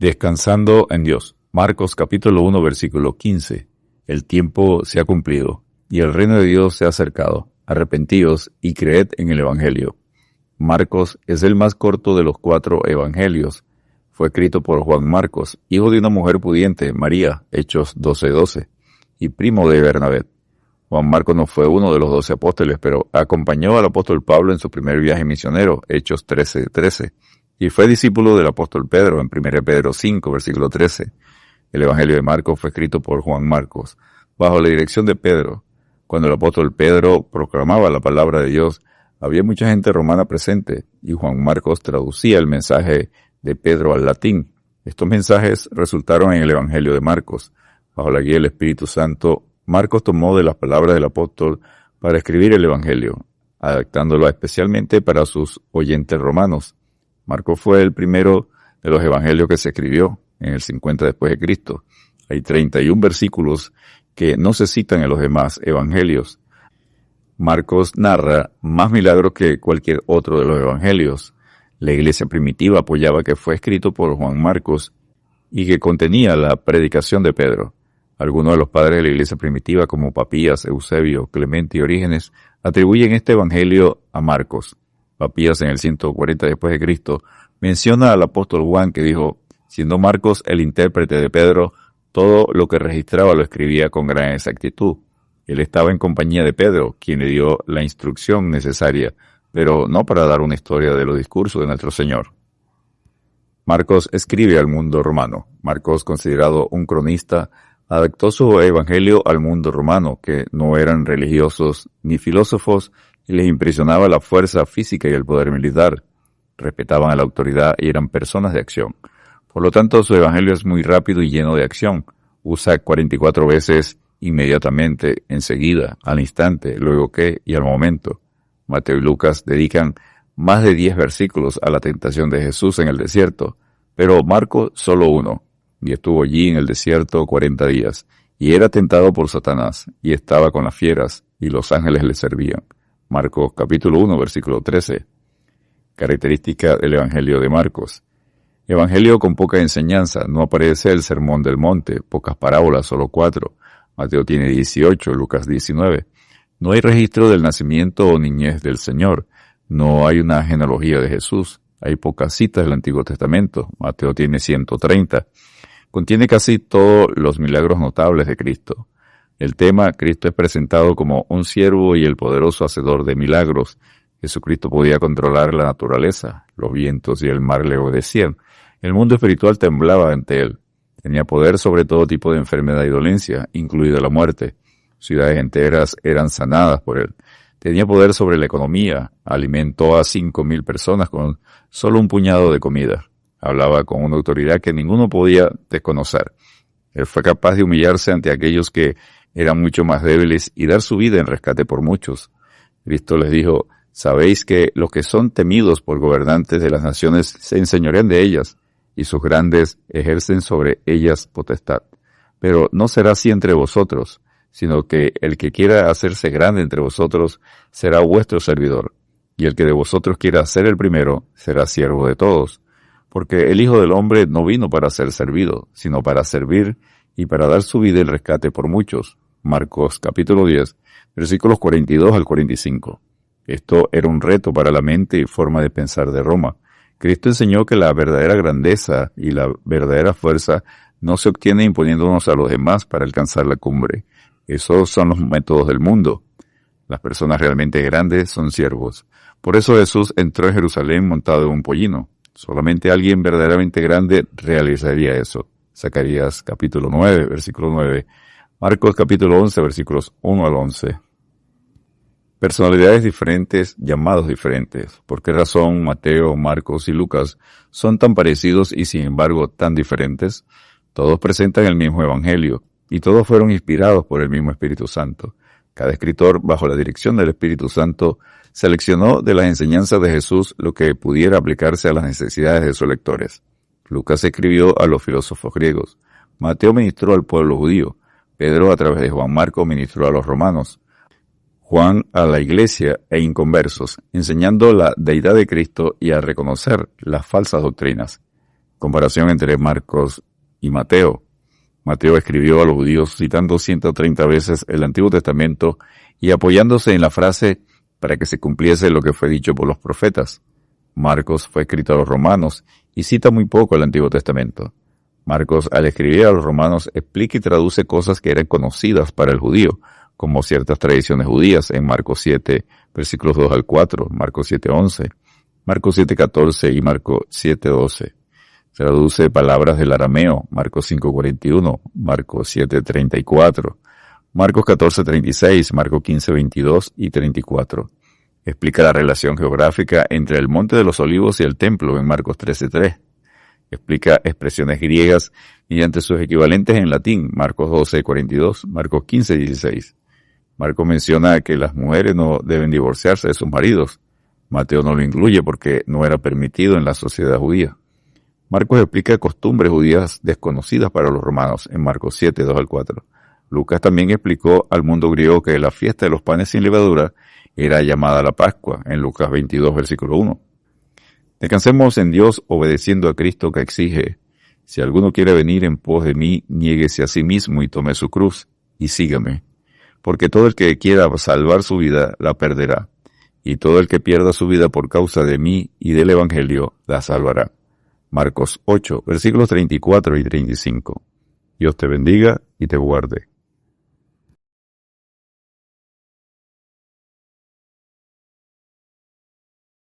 Descansando en Dios. Marcos capítulo 1 versículo 15. El tiempo se ha cumplido y el reino de Dios se ha acercado. Arrepentíos y creed en el Evangelio. Marcos es el más corto de los 4 evangelios. Fue escrito por Juan Marcos, hijo de una mujer pudiente, María, Hechos 12:12, y primo de Bernabé. Juan Marcos no fue uno de los 12 apóstoles, pero acompañó al apóstol Pablo en su primer viaje misionero, Hechos 13:13. Y fue discípulo del apóstol Pedro en 1 Pedro 5, versículo 13. El Evangelio de Marcos fue escrito por Juan Marcos, bajo la dirección de Pedro. Cuando el apóstol Pedro proclamaba la palabra de Dios, había mucha gente romana presente, y Juan Marcos traducía el mensaje de Pedro al latín. Estos mensajes resultaron en el Evangelio de Marcos. Bajo la guía del Espíritu Santo, Marcos tomó de las palabras del apóstol para escribir el Evangelio, adaptándolo especialmente para sus oyentes romanos. Marcos fue el primero de los evangelios que se escribió en el 50 después de Cristo. Hay 31 versículos que no se citan en los demás evangelios. Marcos narra más milagros que cualquier otro de los evangelios. La iglesia primitiva apoyaba que fue escrito por Juan Marcos y que contenía la predicación de Pedro. Algunos de los padres de la iglesia primitiva, como Papías, Eusebio, Clemente y Orígenes, atribuyen este evangelio a Marcos. Papías, en el 140 después de Cristo, menciona al apóstol Juan que dijo: siendo Marcos el intérprete de Pedro, todo lo que registraba lo escribía con gran exactitud. Él estaba en compañía de Pedro, quien le dio la instrucción necesaria, pero no para dar una historia de los discursos de nuestro Señor. Marcos escribe al mundo romano. Marcos, considerado un cronista, adaptó su evangelio al mundo romano, que no eran religiosos ni filósofos, y les impresionaba la fuerza física y el poder militar. Respetaban a la autoridad y eran personas de acción. Por lo tanto, su evangelio es muy rápido y lleno de acción. Usa 44 veces inmediatamente, enseguida, al instante, luego que y al momento. Mateo y Lucas dedican más de 10 versículos a la tentación de Jesús en el desierto, pero Marcos solo uno, y estuvo allí en el desierto 40 días, y era tentado por Satanás, y estaba con las fieras, y los ángeles le servían. Marcos capítulo 1, versículo 13. Característica del Evangelio de Marcos. Evangelio con poca enseñanza. No aparece el sermón del monte, pocas parábolas, solo 4. Mateo tiene 18, Lucas 19. No hay registro del nacimiento o niñez del Señor. No hay una genealogía de Jesús. Hay pocas citas del Antiguo Testamento. Mateo tiene 130. Contiene casi todos los milagros notables de Cristo. El tema: Cristo es presentado como un siervo y el poderoso hacedor de milagros. Jesucristo podía controlar la naturaleza. Los vientos y el mar le obedecían. El mundo espiritual temblaba ante él. Tenía poder sobre todo tipo de enfermedad y dolencia, incluida la muerte. Ciudades enteras eran sanadas por él. Tenía poder sobre la economía. Alimentó a 5,000 personas con solo un puñado de comida. Hablaba con una autoridad que ninguno podía desconocer. Él fue capaz de humillarse ante aquellos que eran mucho más débiles y dar su vida en rescate por muchos. Cristo les dijo: sabéis que los que son temidos por gobernantes de las naciones se enseñorean de ellas, y sus grandes ejercen sobre ellas potestad. Pero no será así entre vosotros, sino que el que quiera hacerse grande entre vosotros será vuestro servidor, y el que de vosotros quiera ser el primero será siervo de todos. Porque el Hijo del Hombre no vino para ser servido, sino para servir y para dar su vida en rescate por muchos. Marcos capítulo 10, versículos 42 al 45. Esto era un reto para la mente y forma de pensar de Roma. Cristo enseñó que la verdadera grandeza y la verdadera fuerza no se obtiene imponiéndonos a los demás para alcanzar la cumbre. Esos son los métodos del mundo. Las personas realmente grandes son siervos. Por eso Jesús entró en Jerusalén montado en un pollino. Solamente alguien verdaderamente grande realizaría eso. Zacarías capítulo 9, versículo 9. Marcos capítulo 11, versículos 1 al 11. Personalidades diferentes, llamados diferentes. ¿Por qué razón Mateo, Marcos y Lucas son tan parecidos y sin embargo tan diferentes? Todos presentan el mismo evangelio y todos fueron inspirados por el mismo Espíritu Santo. Cada escritor, bajo la dirección del Espíritu Santo, seleccionó de las enseñanzas de Jesús lo que pudiera aplicarse a las necesidades de sus lectores. Lucas escribió a los filósofos griegos. Mateo ministró al pueblo judío. Pedro, a través de Juan Marcos, ministró a los romanos. Juan a la iglesia e inconversos, enseñando la deidad de Cristo y a reconocer las falsas doctrinas. Comparación entre Marcos y Mateo. Mateo escribió a los judíos citando 130 veces el Antiguo Testamento y apoyándose en la frase para que se cumpliese lo que fue dicho por los profetas. Marcos fue escrito a los romanos y cita muy poco el Antiguo Testamento. Marcos, al escribir a los romanos, explica y traduce cosas que eran conocidas para el judío, como ciertas tradiciones judías en Marcos 7, versículos 2 al 4, Marcos 7, 11, Marcos 7, 14 y Marcos 7, 12. Traduce palabras del arameo, Marcos 5, 41, Marcos 7, 34, Marcos 14, 36, Marcos 15, 22 y 34. Explica la relación geográfica entre el Monte de los Olivos y el Templo en Marcos 13, 3. Explica expresiones griegas mediante sus equivalentes en latín, Marcos 12, 42, Marcos 15, 16. Marcos menciona que las mujeres no deben divorciarse de sus maridos. Mateo no lo incluye porque no era permitido en la sociedad judía. Marcos explica costumbres judías desconocidas para los romanos en Marcos 7, 2 al 4. Lucas también explicó al mundo griego que la fiesta de los panes sin levadura era llamada la Pascua en Lucas 22, versículo 1. Descansemos en Dios obedeciendo a Cristo que exige: si alguno quiere venir en pos de mí, niéguese a sí mismo y tome su cruz y sígame. Porque todo el que quiera salvar su vida la perderá, y todo el que pierda su vida por causa de mí y del Evangelio la salvará. Marcos 8, versículos 34 y 35. Dios te bendiga y te guarde.